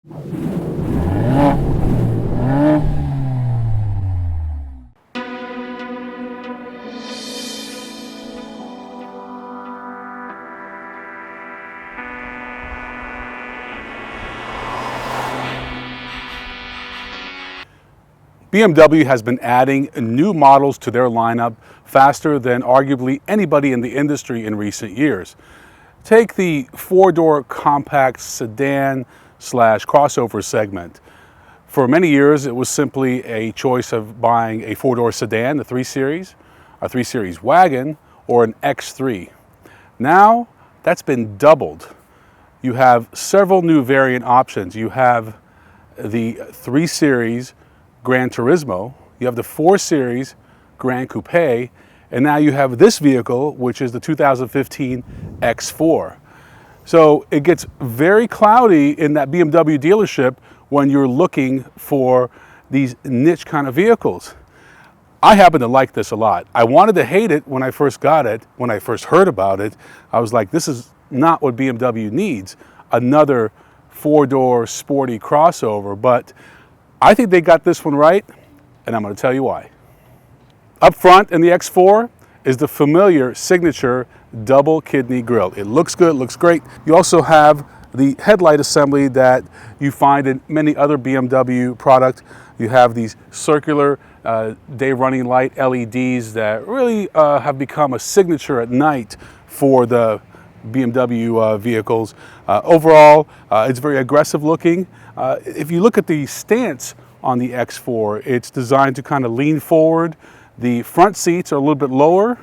BMW has been adding new models to their lineup faster than arguably anybody in the industry in recent years. Take the four-door compact sedan slash crossover segment. For many years, it was simply a choice of buying a four-door sedan, the 3 Series, a 3 Series wagon, or an X3. Now, that's been doubled. You have several new variant options. You have the 3 Series Gran Turismo, you have the 4 Series Gran Coupe, and now you have this vehicle, which is the 2015 X4. So it gets very cloudy in that BMW dealership when you're looking for these niche kind of vehicles. I happen to like this a lot. I wanted to hate it when I first got it. When I first heard about it, I was like, this is not what BMW needs, another four-door sporty crossover. But I think they got this one right, and I'm going to tell you why. Up front in the X4 is the familiar signature double kidney grille. It looks good, looks great. You also have the headlight assembly that you find in many other BMW products. You have these circular day running light LEDs that really have become a signature at night for the BMW vehicles. Overall, it's very aggressive looking. If you look at the stance on the X4, it's designed to kind of lean forward. The front seats are a little bit lower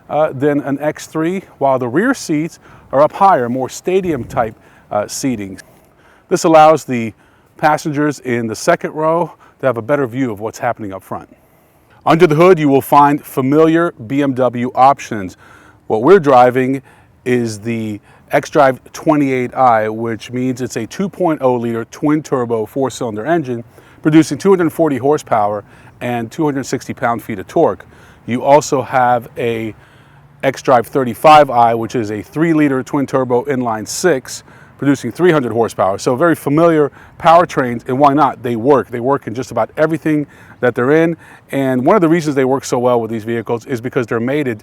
than an X3, while the rear seats are up higher, more stadium type seating. This allows the passengers in the second row to have a better view of what's happening up front. Under the hood, you will find familiar BMW options. What we're driving is the xDrive 28i, which means it's a 2.0 liter twin turbo 4-cylinder engine producing 240 horsepower and 260 pound-feet of torque. You also have a xDrive 35i, which is a 3-liter twin turbo inline 6 producing 300 horsepower. So very familiar powertrains, and why not? They work. They work in just about everything that they're in. And one of the reasons they work so well with these vehicles is because they're mated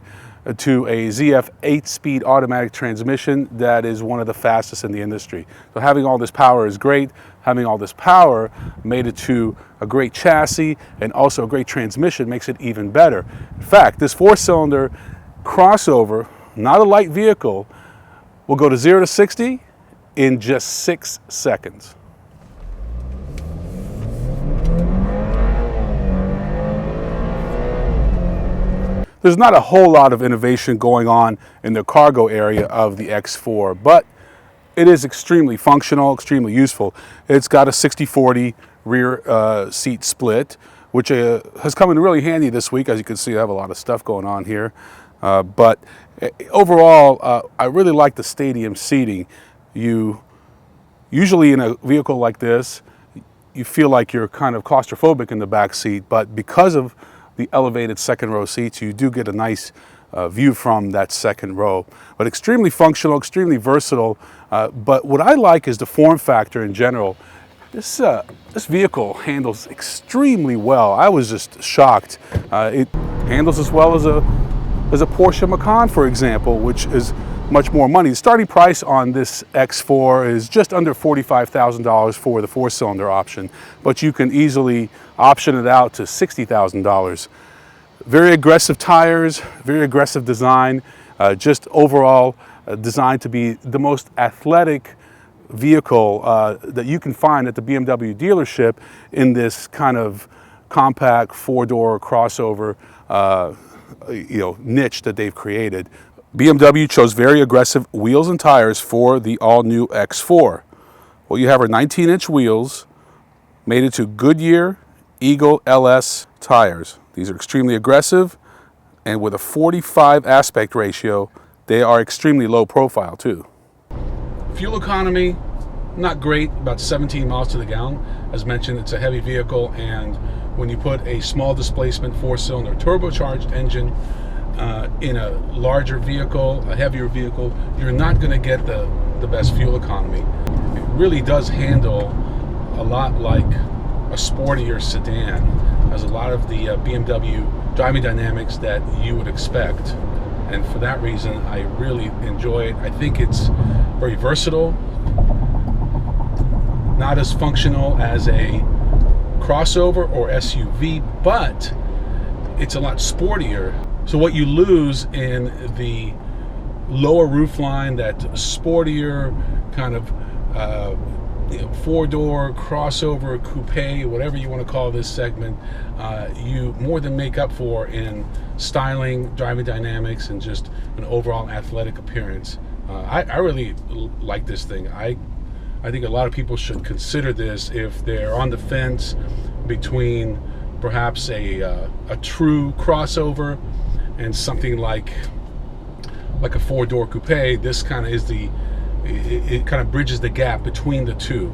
to a ZF 8-speed automatic transmission that is one of the fastest in the industry. So having all this power is great. Having all this power mated to a great chassis and also a great transmission makes it even better. In fact, this 4-cylinder crossover, not a light vehicle, will go to 0 to 60 in just 6 seconds. There's not a whole lot of innovation going on in the cargo area of the X4, but it is extremely functional, extremely useful. It's got a 60-40 rear seat split, which has come in really handy this week. As you can see, I have a lot of stuff going on here. But overall, I really like the stadium seating. Usually in a vehicle like this, you feel like you're kind of claustrophobic in the back seat, but because of the elevated second row seats, you do get a nice view from that second row. But extremely functional, extremely versatile. But what I like is the form factor in general. This vehicle handles extremely well. I was just shocked. It handles as well as a Porsche Macan, for example, which is much more money. The starting price on this X4 is just under $45,000 for the 4-cylinder option, but you can easily option it out to $60,000. Very aggressive tires, very aggressive design, just overall designed to be the most athletic vehicle that you can find at the BMW dealership in this kind of compact 4-door crossover niche that they've created. BMW chose very aggressive wheels and tires for the all-new X4. What you have are 19-inch wheels mated to Goodyear Eagle LS tires. These are extremely aggressive, and with a 45 aspect ratio, they are extremely low profile too. Fuel economy, not great, about 17 miles to the gallon. As mentioned, it's a heavy vehicle, and when you put a small displacement 4-cylinder turbocharged engine in a larger vehicle, a heavier vehicle, you're not going to get the best fuel economy. It really does handle a lot like a sportier sedan. Has a lot of the BMW driving dynamics that you would expect, and for that reason I really enjoy it. I think it's very versatile, not as functional as a crossover or SUV, but it's a lot sportier. So what you lose in the lower roofline, that sportier kind of four-door crossover coupe, whatever you want to call this segment, you more than make up for in styling, driving dynamics, and just an overall athletic appearance. I really like this thing. I think a lot of people should consider this if they're on the fence between perhaps a true crossover and something like a four-door coupe. This kind of is it kind of bridges the gap between the two.